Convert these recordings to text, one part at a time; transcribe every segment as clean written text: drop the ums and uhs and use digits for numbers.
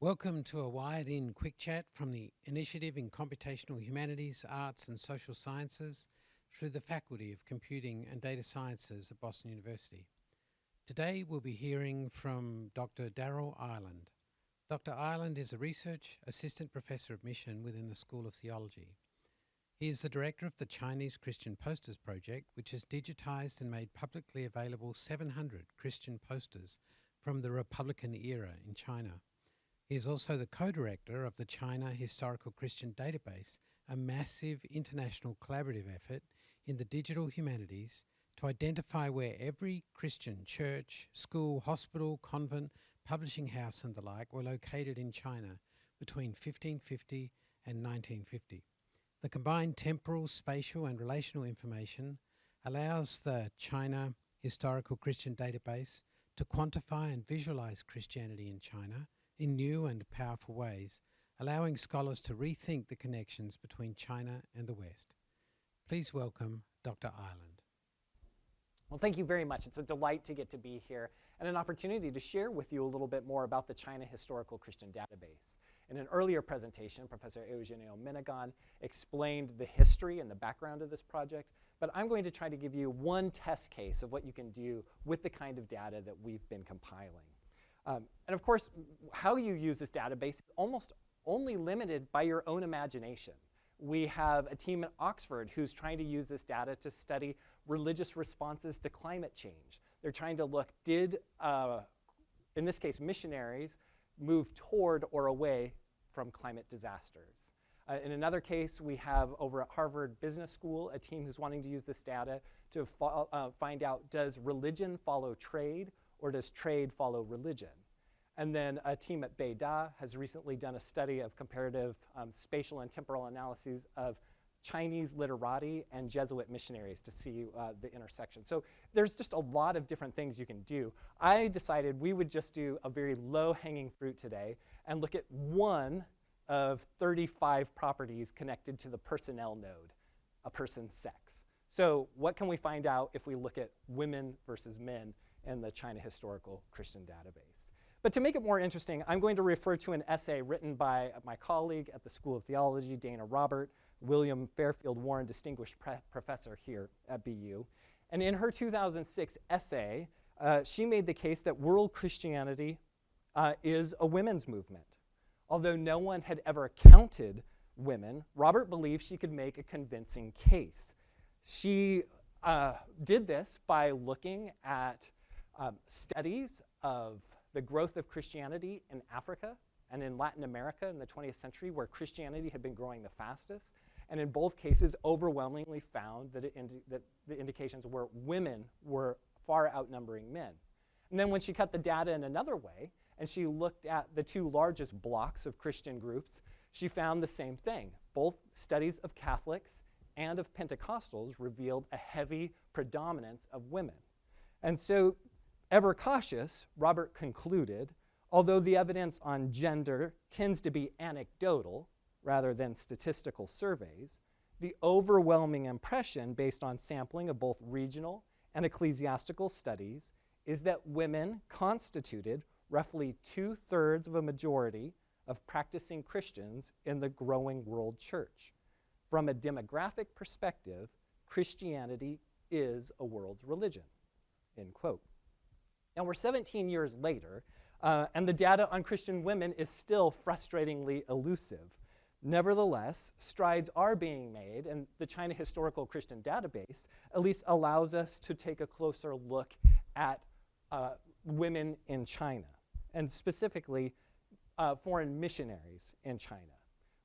Welcome to a wired-in quick chat from the Initiative in Computational Humanities, Arts and Social Sciences through the Faculty of Computing and Data Sciences at Boston University. Today we'll be hearing from Dr. Daryl Ireland. Dr. Ireland is a Research Assistant Professor of Mission within the School of Theology. He is the director of the Chinese Christian Posters Project, which has digitized and made publicly available 700 Christian posters from the Republican era in China. He is also the co-director of the China Historical Christian Database, a massive international collaborative effort in the digital humanities to identify where every Christian church, school, hospital, convent, publishing house and the like were located in China between 1550 and 1950. The combined temporal, spatial and relational information allows the China Historical Christian Database to quantify and visualize Christianity in China in new and powerful ways, allowing scholars to rethink the connections between China and the West. Please welcome Dr. Ireland. Well, thank you very much. It's a delight to get to be here and an opportunity to share with you a little bit more about the China Historical Christian Database. In an earlier presentation, Professor Eugenio Menegon explained the history and the background of this project, but I'm going to try to give you one test case of what you can do with the kind of data that we've been compiling. And of course, how you use this database is almost only limited by your own imagination. We have a team at Oxford who's trying to use this data to study religious responses to climate change. They're trying to look, did, in this case, missionaries move toward or away from climate disasters? In another case, we have over at Harvard Business School a team who's wanting to use this data to find out, does religion follow trade or does trade follow religion? And then a team at Beida has recently done a study of comparative spatial and temporal analyses of Chinese literati and Jesuit missionaries to see the intersection. So there's just a lot of different things you can do. I decided we would just do a very low-hanging fruit today and look at one of 35 properties connected to the personnel node, a person's sex. So what can we find out if we look at women versus men in the China Historical Christian Database? But to make it more interesting, I'm going to refer to an essay written by my colleague at the School of Theology, Dana Robert, William Fairfield Warren Distinguished Professor here at BU. And in her 2006 essay, she made the case that world Christianity is a women's movement. Although no one had ever counted women, Robert believed she could make a convincing case. She did this by looking at studies of the growth of Christianity in Africa and in Latin America in the 20th century, where Christianity had been growing the fastest, and in both cases overwhelmingly found that, that the indications were women were far outnumbering men. And then when she cut the data in another way, and she looked at the two largest blocks of Christian groups, she found the same thing. Both studies of Catholics and of Pentecostals revealed a heavy predominance of women. And so, ever cautious, Robert concluded, although the evidence on gender tends to be anecdotal rather than statistical surveys, the overwhelming impression based on sampling of both regional and ecclesiastical studies is that women constituted roughly 2/3 of a majority of practicing Christians in the growing world church. From a demographic perspective, Christianity is a world's religion, end quote. Now we're 17 years later, and the data on Christian women is still frustratingly elusive. Nevertheless, strides are being made, and the China Historical Christian Database at least allows us to take a closer look at women in China, and specifically foreign missionaries in China.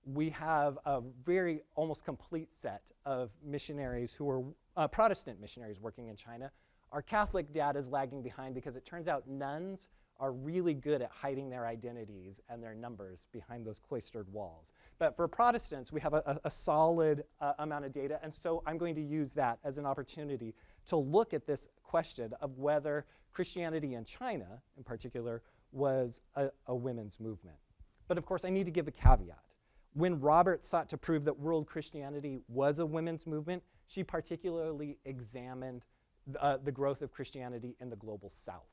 We have a very almost complete set of missionaries who are Protestant missionaries working in China. Our Catholic data is lagging behind because it turns out nuns are really good at hiding their identities and their numbers behind those cloistered walls. But for Protestants, we have a solid amount of data, and so I'm going to use that as an opportunity to look at this question of whether Christianity in China, in particular, was a women's movement. But of course, I need to give a caveat. When Robert sought to prove that world Christianity was a women's movement, she particularly examined the growth of Christianity in the global south.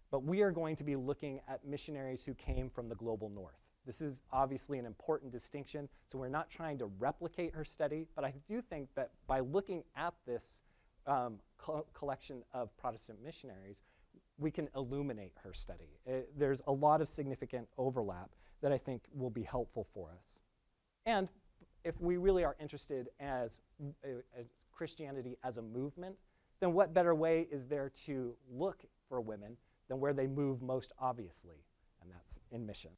But we are going to be looking at missionaries who came from the global north. This is obviously an important distinction, so we're not trying to replicate her study, but I do think that by looking at this collection of Protestant missionaries, we can illuminate her study. There's a lot of significant overlap that I think will be helpful for us. And if we really are interested as Christianity as a movement, then what better way is there to look for women than where they move most obviously, and that's in mission.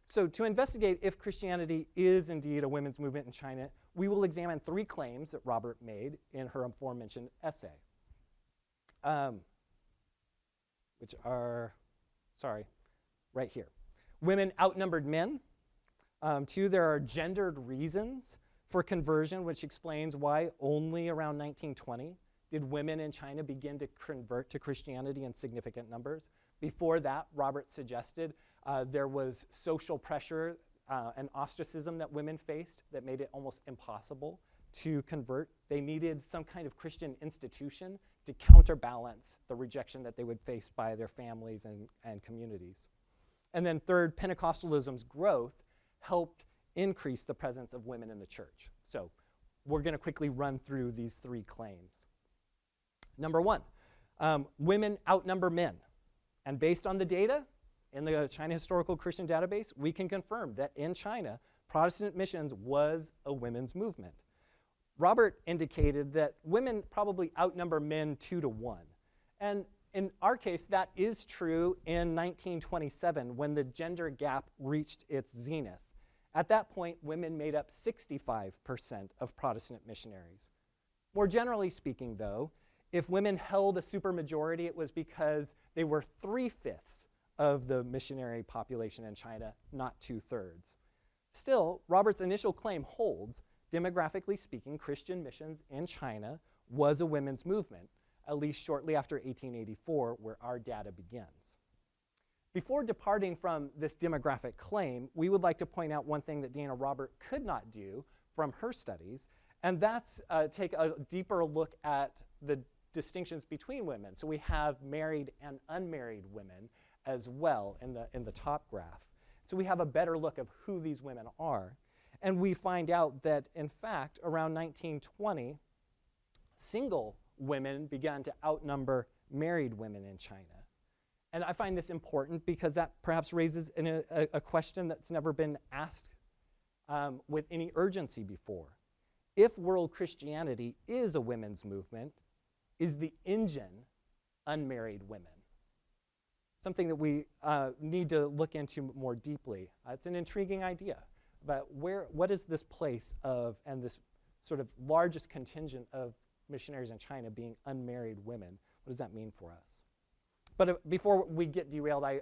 So to investigate if Christianity is indeed a women's movement in China, we will examine 3 claims that Robert made in her aforementioned essay, which are, right here. Women outnumbered men. 2, there are gendered reasons for conversion, which explains why only around 1920 did women in China begin to convert to Christianity in significant numbers. Before that, Robert suggested there was social pressure and ostracism that women faced that made it almost impossible to convert. They needed some kind of Christian institution to counterbalance the rejection that they would face by their families and communities. And then 3rd, Pentecostalism's growth helped increase the presence of women in the church. So we're going to quickly run through these 3 claims. Number 1, women outnumber men. And based on the data in the China Historical Christian Database, we can confirm that in China, Protestant missions was a women's movement. Robert indicated that women probably outnumber men 2 to 1. And in our case, that is true in 1927 when the gender gap reached its zenith. At that point, women made up 65% of Protestant missionaries. More generally speaking, though, if women held a supermajority, it was because they were 3/5 of the missionary population in China, not 2/3. Still, Robert's initial claim holds. Demographically speaking, Christian missions in China was a women's movement, at least shortly after 1884, where our data begins. Before departing from this demographic claim, we would like to point out one thing that Dana Robert could not do from her studies, and that's take a deeper look at the distinctions between women. So we have married and unmarried women as well in the top graph. So we have a better look of who these women are. And we find out that, in fact, around 1920, single women began to outnumber married women in China. And I find this important because that perhaps raises a question that's never been asked with any urgency before. If world Christianity is a women's movement, is the engine unmarried women? Something that we need to look into more deeply. It's an intriguing idea. But what is this place of, and this sort of largest contingent of missionaries in China being unmarried women? What does that mean for us? But before we get derailed, I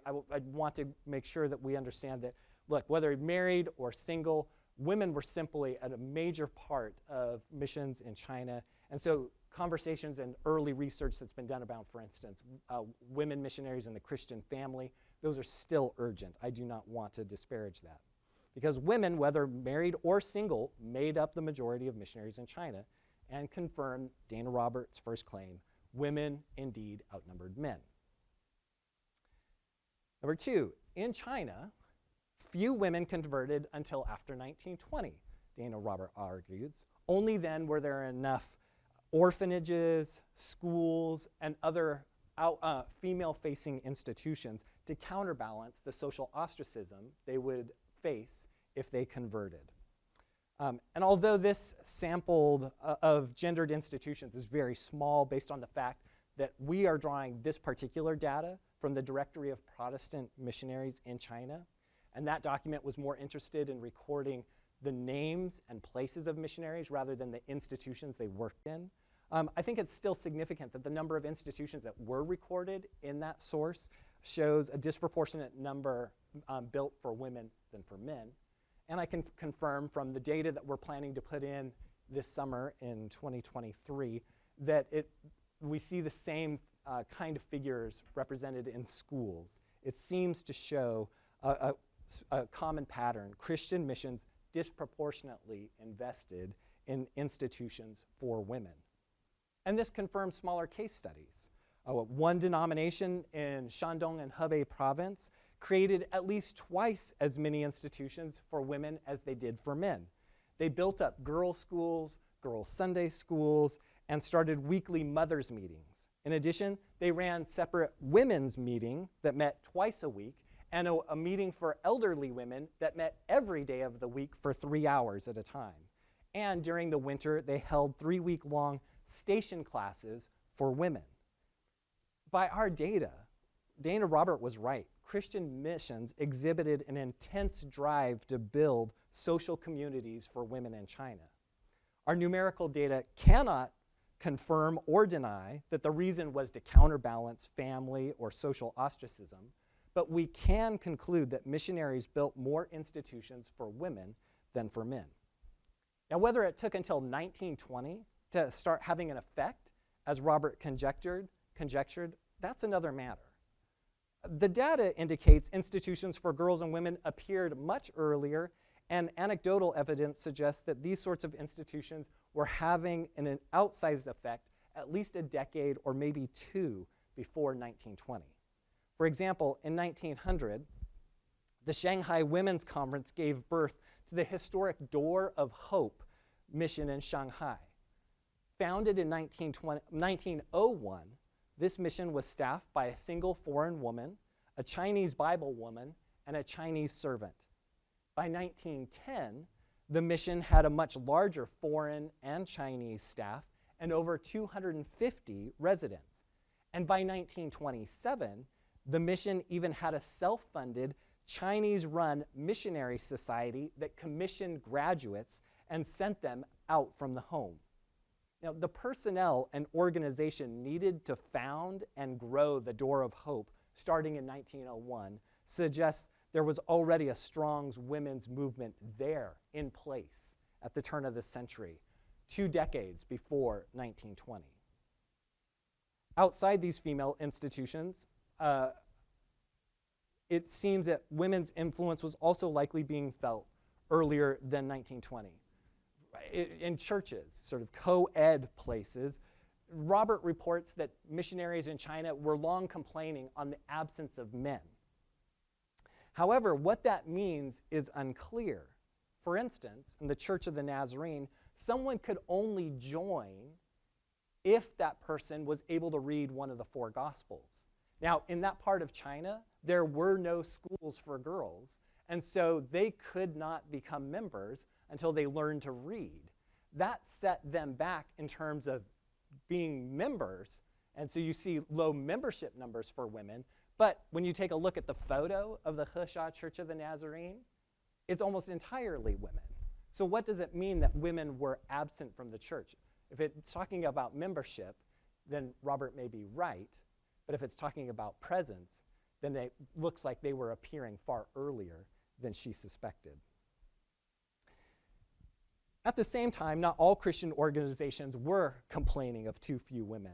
want to make sure that we understand that, look, whether married or single, women were simply a major part of missions in China. And so conversations and early research that's been done about, for instance, women missionaries in the Christian family, those are still urgent. I do not want to disparage that. Because women, whether married or single, made up the majority of missionaries in China and confirmed Dana Roberts' first claim, women indeed outnumbered men. Number 2, in China, few women converted until after 1920, Dana Robert argues. Only then were there enough orphanages, schools, and other female-facing institutions to counterbalance the social ostracism they would face if they converted. And although this sample of gendered institutions is very small based on the fact that we are drawing this particular data from the Directory of Protestant Missionaries in China, and that document was more interested in recording the names and places of missionaries rather than the institutions they worked in, I think it's still significant that the number of institutions that were recorded in that source shows a disproportionate number built for women than for men. And I can confirm from the data that we're planning to put in this summer in 2023 that we see the same kind of figures represented in schools. It seems to show a common pattern. Christian missions disproportionately invested in institutions for women. And this confirms smaller case studies. One denomination in Shandong and Hebei province created at least twice as many institutions for women as they did for men. They built up girls' schools, girls' Sunday schools, and started weekly mothers' meetings. In addition, they ran separate women's meetings that met twice a week, and a meeting for elderly women that met every day of the week for 3 hours at a time. And during the winter, they held 3-week-long station classes for women. By our data, Dana Robert was right. Christian missions exhibited an intense drive to build social communities for women in China. Our numerical data cannot confirm or deny that the reason was to counterbalance family or social ostracism, but we can conclude that missionaries built more institutions for women than for men. Now, whether it took until 1920 to start having an effect, as Robert conjectured, that's another matter. The data indicates institutions for girls and women appeared much earlier, and anecdotal evidence suggests that these sorts of institutions were having an outsized effect at least a decade or maybe two before 1920. For example, in 1900, the Shanghai Women's Conference gave birth to the historic Door of Hope mission in Shanghai. Founded in 1901, this mission was staffed by a single foreign woman, a Chinese Bible woman, and a Chinese servant. By 1910, the mission had a much larger foreign and Chinese staff and over 250 residents. And by 1927, the mission even had a self-funded, Chinese-run missionary society that commissioned graduates and sent them out from the home. Now, the personnel and organization needed to found and grow the Door of Hope starting in 1901 suggests there was already a strong women's movement there in place at the turn of the century, 2 decades before 1920. Outside these female institutions, it seems that women's influence was also likely being felt earlier than 1920. In churches, sort of co-ed places, Robert reports that missionaries in China were long complaining on the absence of men. However, what that means is unclear. For instance, in the Church of the Nazarene, someone could only join if that person was able to read one of the 4 Gospels. Now, in that part of China, there were no schools for girls, and so they could not become members until they learned to read. That set them back in terms of being members, and so you see low membership numbers for women. But when you take a look at the photo of the Hesha Church of the Nazarene, it's almost entirely women. So what does it mean that women were absent from the church? If it's talking about membership, then Robert may be right. But if it's talking about presence, then it looks like they were appearing far earlier than she suspected. At the same time, not all Christian organizations were complaining of too few women.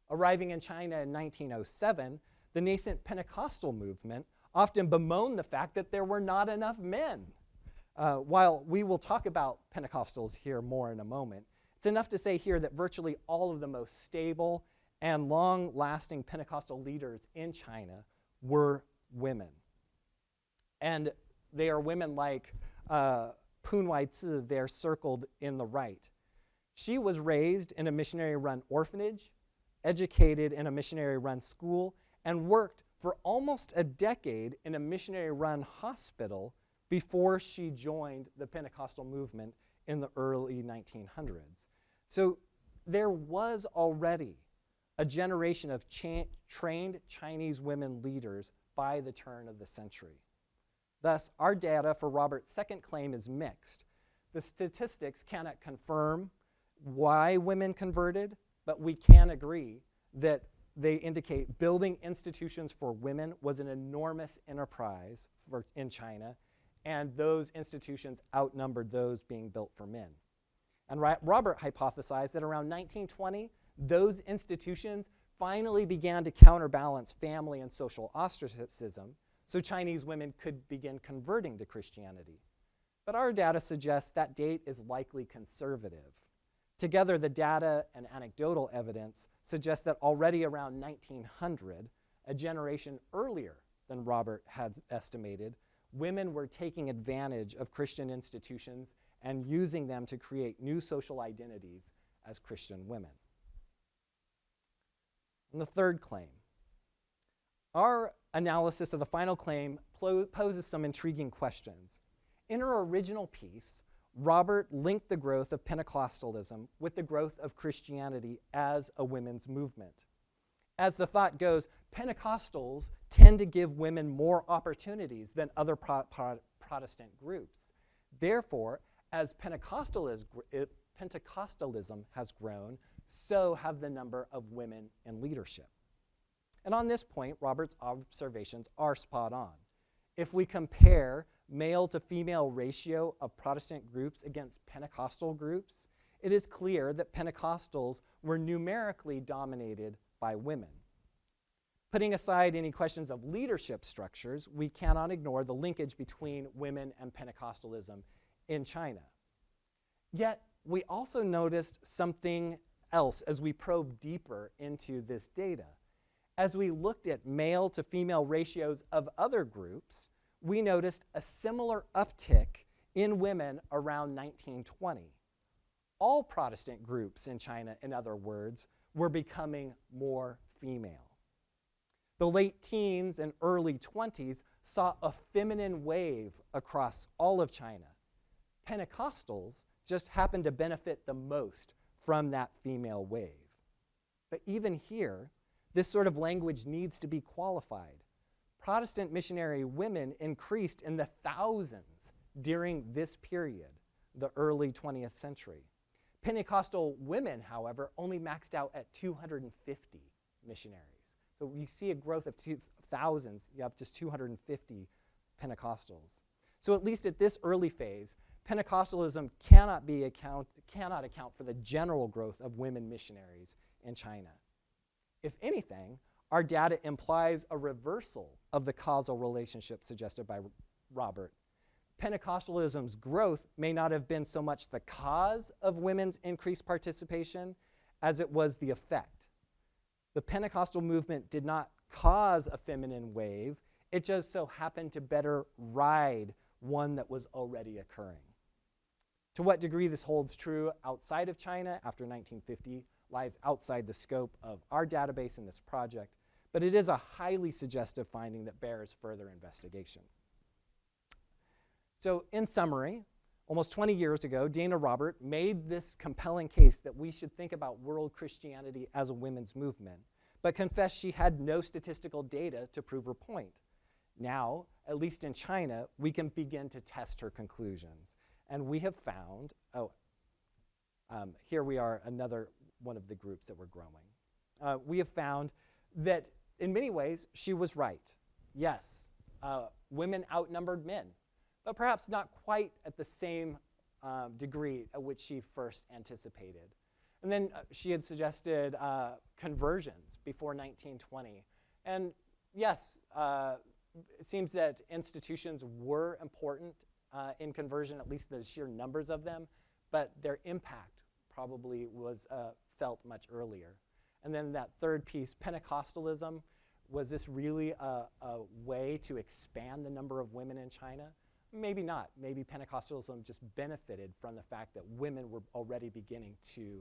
Arriving in China in 1907, the nascent Pentecostal movement often bemoaned the fact that there were not enough men. While we will talk about Pentecostals here more in a moment, it's enough to say here that virtually all of the most stable and long-lasting Pentecostal leaders in China were women. And they are women like Pun Waizi, there circled in the right. She was raised in a missionary-run orphanage, educated in a missionary-run school, and worked for almost a decade in a missionary-run hospital before she joined the Pentecostal movement in the early 1900s. So there was already a generation of trained Chinese women leaders by the turn of the century. Thus, our data for Robert's second claim is mixed. The statistics cannot confirm why women converted, but we can agree that they indicate building institutions for women was an enormous enterprise in China, and those institutions outnumbered those being built for men. And Robert hypothesized that around 1920, those institutions finally began to counterbalance family and social ostracism, so Chinese women could begin converting to Christianity. But our data suggests that date is likely conservative. Together, the data and anecdotal evidence suggest that already around 1900, a generation earlier than Robert had estimated, women were taking advantage of Christian institutions and using them to create new social identities as Christian women. And the third claim. Our analysis of the final claim poses some intriguing questions. In her original piece, Robert linked the growth of Pentecostalism with the growth of Christianity as a women's movement. As the thought goes, Pentecostals tend to give women more opportunities than other Protestant groups. Therefore, as Pentecostalism has grown, so have the number of women in leadership. And on this point, Robert's observations are spot on. If we compare male to female ratio of Protestant groups against Pentecostal groups, it is clear that Pentecostals were numerically dominated by women. Putting aside any questions of leadership structures, we cannot ignore the linkage between women and Pentecostalism in China. Yet, we also noticed something else as we probed deeper into this data. As we looked at male to female ratios of other groups, we noticed a similar uptick in women around 1920. All Protestant groups in China, in other words, were becoming more female. The late teens and early 20s saw a feminine wave across all of China. Pentecostals just happened to benefit the most from that female wave. But even here, this sort of language needs to be qualified. Protestant missionary women increased in the thousands during this period, the early 20th century. Pentecostal women, however, only maxed out at 250 missionaries. So we see a growth of thousands, you have just 250 Pentecostals. So at least at this early phase, Pentecostalism cannot account for the general growth of women missionaries in China. If anything, our data implies a reversal of the causal relationship suggested by Robert. Pentecostalism's growth may not have been so much the cause of women's increased participation as it was the effect. The Pentecostal movement did not cause a feminine wave, it just so happened to better ride one that was already occurring. To what degree this holds true outside of China after 1950 lies outside the scope of our database in this project, but it is a highly suggestive finding that bears further investigation. So in summary, almost 20 years ago, Dana Robert made this compelling case that we should think about world Christianity as a women's movement, but confessed she had no statistical data to prove her point. Now, at least in China, we can begin to test her conclusions. And we have found, here we are, another one of the groups that we're growing. We have found that in many ways, she was right. Yes, women outnumbered men, but perhaps not quite at the same degree at which she first anticipated. And then she had suggested conversions before 1920. And yes, it seems that institutions were important in conversion, at least the sheer numbers of them, but their impact probably was felt much earlier. And then that third piece, Pentecostalism, was this really a way to expand the number of women in China? Maybe not. Maybe Pentecostalism just benefited from the fact that women were already beginning to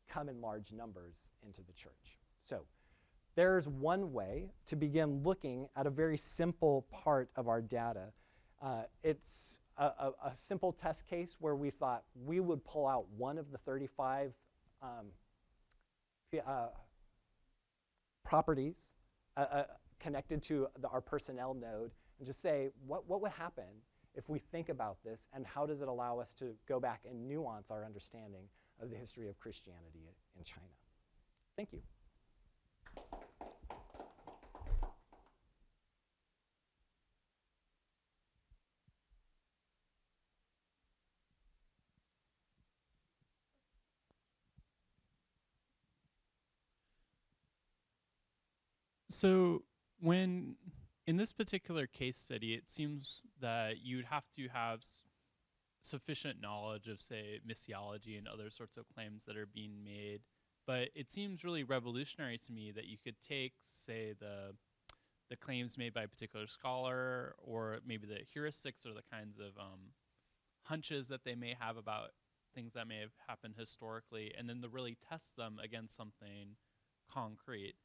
come in large numbers into the church. So there's one way to begin looking at a very simple part of our data. It's a simple test case where we thought we would pull out one of the 35 properties connected to our personnel node and just say, what would happen if we think about this, and how does it allow us to go back and nuance our understanding of the history of Christianity in China? Thank you. So when in this particular case study, it seems that you'd have to have sufficient knowledge of, say, missiology and other sorts of claims that are being made. But it seems really revolutionary to me that you could take, say, the the claims made by a particular scholar, or maybe the heuristics or the kinds of hunches that they may have about things that may have happened historically, and then to really test them against something concrete.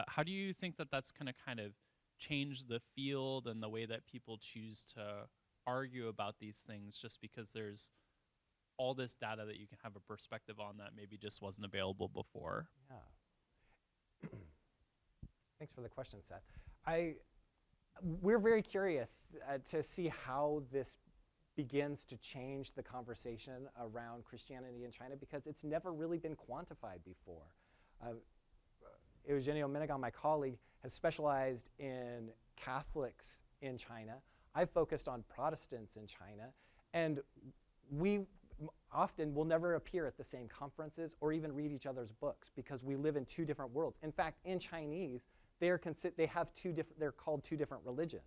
How do you think that that's going to kind of change the field and the way that people choose to argue about these things, just because there's all this data that you can have a perspective on that maybe just wasn't available before? Yeah. Thanks for the question, Seth. We're very curious to see how this begins to change the conversation around Christianity in China, because it's never really been quantified before. Eugenio Menegon, my colleague, has specialized in Catholics in China. I've focused on Protestants in China, and we often will never appear at the same conferences or even read each other's books, because we live in two different worlds. In fact, in Chinese, they're called two different religions.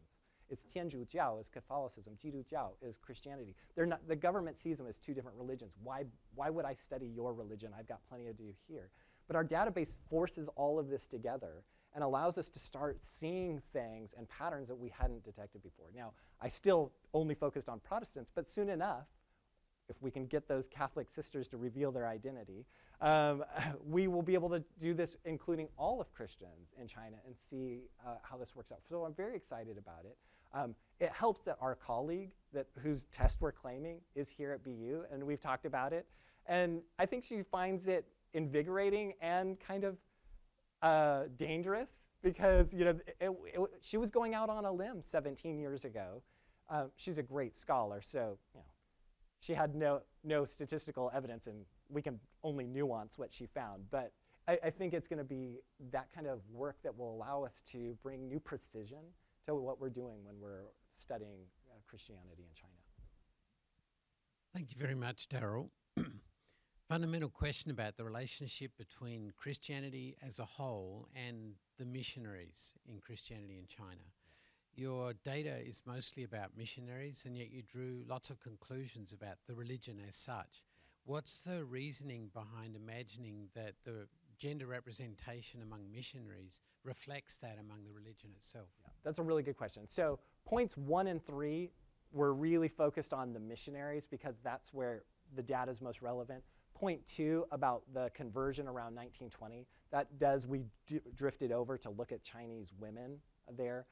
It's Tianzhu Jiao is Catholicism, Jidu Jiao is Christianity. They're not, the government sees them as two different religions. Why would I study your religion? I've got plenty to do here. But our database forces all of this together and allows us to start seeing things and patterns that we hadn't detected before. Now, I still only focused on Protestants, but soon enough, if we can get those Catholic sisters to reveal their identity, we will be able to do this including all of Christians in China and see how this works out. So I'm very excited about it. It helps that our colleague whose test we're claiming is here at BU, and we've talked about it. And I think she finds it invigorating and kind of dangerous, because she was going out on a limb 17 years ago. She's a great scholar, so she had no statistical evidence, and we can only nuance what she found. But I think it's going to be that kind of work that will allow us to bring new precision to what we're doing when we're studying Christianity in China. Thank you very much, Daryl. Fundamental question about the relationship between Christianity as a whole and the missionaries in Christianity in China. Your data is mostly about missionaries, and yet you drew lots of conclusions about the religion as such. What's the reasoning behind imagining that the gender representation among missionaries reflects that among the religion itself? Yeah, that's a really good question. So points 1 and 3 were really focused on the missionaries, because that's where the data is most relevant. Point 2 about the conversion around 1920, we drifted over to look at Chinese women there.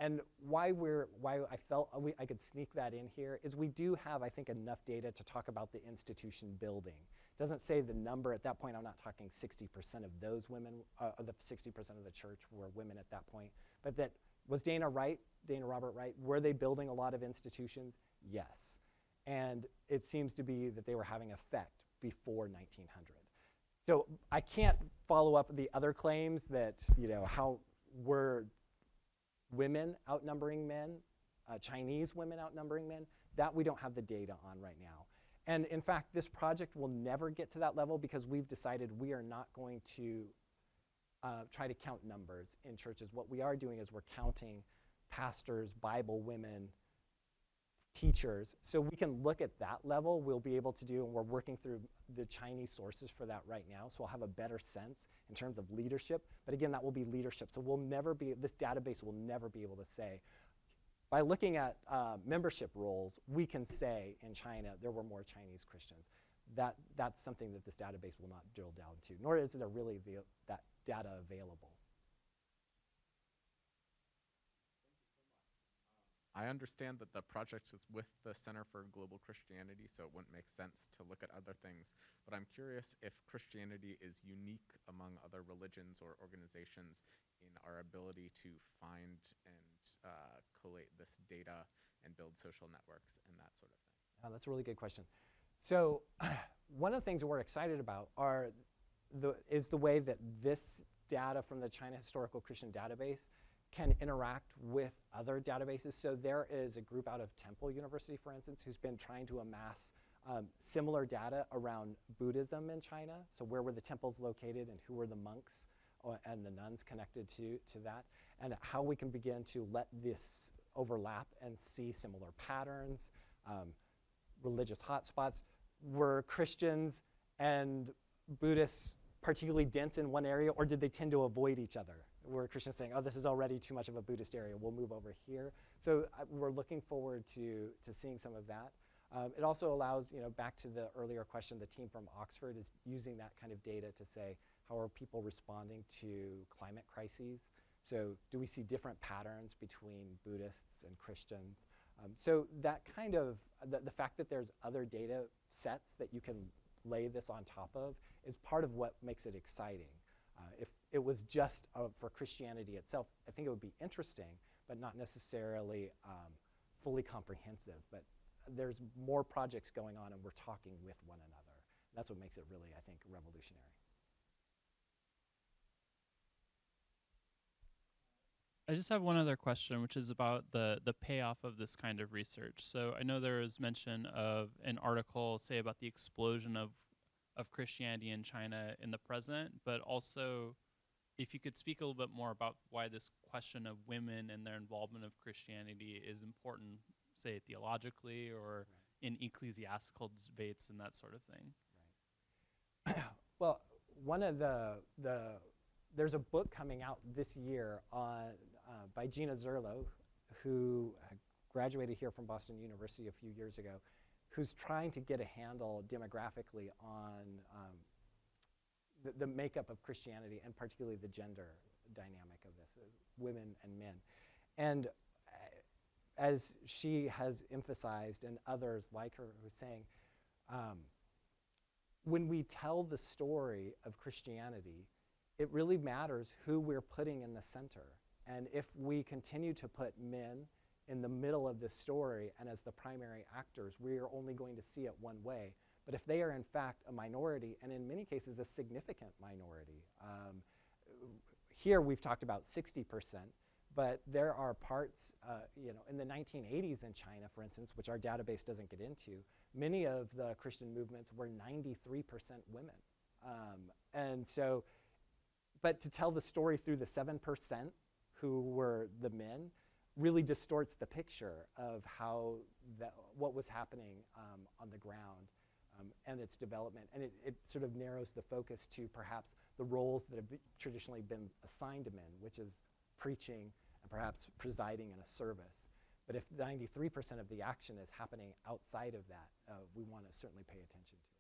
And why I felt I could sneak that in here is we do have, I think, enough data to talk about the institution building. It doesn't say the number at that point. I'm not talking 60% of those women, the 60% of the church were women at that point. But that was Dana Robert Wright, were they building a lot of institutions? Yes. And it seems to be that they were having effect before 1900. So I can't follow up the other claims that, how were women outnumbering men, Chinese women outnumbering men, that we don't have the data on right now. And in fact, this project will never get to that level, because we've decided we are not going to try to count numbers in churches. What we are doing is we're counting pastors, Bible women, teachers. So we can look at that level. We'll be able to do, and we're working through the Chinese sources for that right now, so we'll have a better sense in terms of leadership. But again, that will be leadership. So this database will never be able to say, by looking at membership roles, we can say in China there were more Chinese Christians. That's something that this database will not drill down to, nor is there really that data available. I understand that the project is with the Center for Global Christianity, so it wouldn't make sense to look at other things. But I'm curious if Christianity is unique among other religions or organizations in our ability to find and collate this data and build social networks and that sort of thing. That's a really good question. So one of the things that we're excited about is the way that this data from the China Historical Christian Database can interact with other databases. So there is a group out of Temple University, for instance, who's been trying to amass similar data around Buddhism in China. So where were the temples located, and who were the monks and the nuns connected to that, and how we can begin to let this overlap and see similar patterns, religious hotspots. Were Christians and Buddhists particularly dense in one area, or did they tend to avoid each other? where Christians saying, oh, this is already too much of a Buddhist area, we'll move over here. So we're looking forward to seeing some of that. It also allows, back to the earlier question, the team from Oxford is using that kind of data to say, how are people responding to climate crises? So do we see different patterns between Buddhists and Christians? So that kind of, the fact that there's other data sets that you can lay this on top of is part of what makes it exciting. If it was just for Christianity itself, I think it would be interesting, but not necessarily fully comprehensive. But there's more projects going on, and we're talking with one another. That's what makes it really, I think, revolutionary. I just have one other question, which is about the payoff of this kind of research. So I know there was mention of an article, say, about the explosion of Christianity in China in the present, but also if you could speak a little bit more about why this question of women and their involvement of Christianity is important, say, theologically or in ecclesiastical debates and that sort of thing. Right. Well, one of there's a book coming out this year by Gina Zerlo, who graduated here from Boston University a few years ago, who's trying to get a handle demographically on the makeup of Christianity, and particularly the gender dynamic of this, women and men. And as she has emphasized, and others like her who are saying, when we tell the story of Christianity, it really matters who we're putting in the center. And if we continue to put men in the middle of this story and as the primary actors, we are only going to see it one way. But if they are in fact a minority, and in many cases a significant minority, here we've talked about 60%, but there are parts, in the 1980s in China, for instance, which our database doesn't get into, many of the Christian movements were 93% women. And so, but to tell the story through the 7% who were the men really distorts the picture of how what was happening on the ground and its development. And it sort of narrows the focus to perhaps the roles that have traditionally been assigned to men, which is preaching and perhaps presiding in a service. But if 93% of the action is happening outside of that, we want to certainly pay attention to.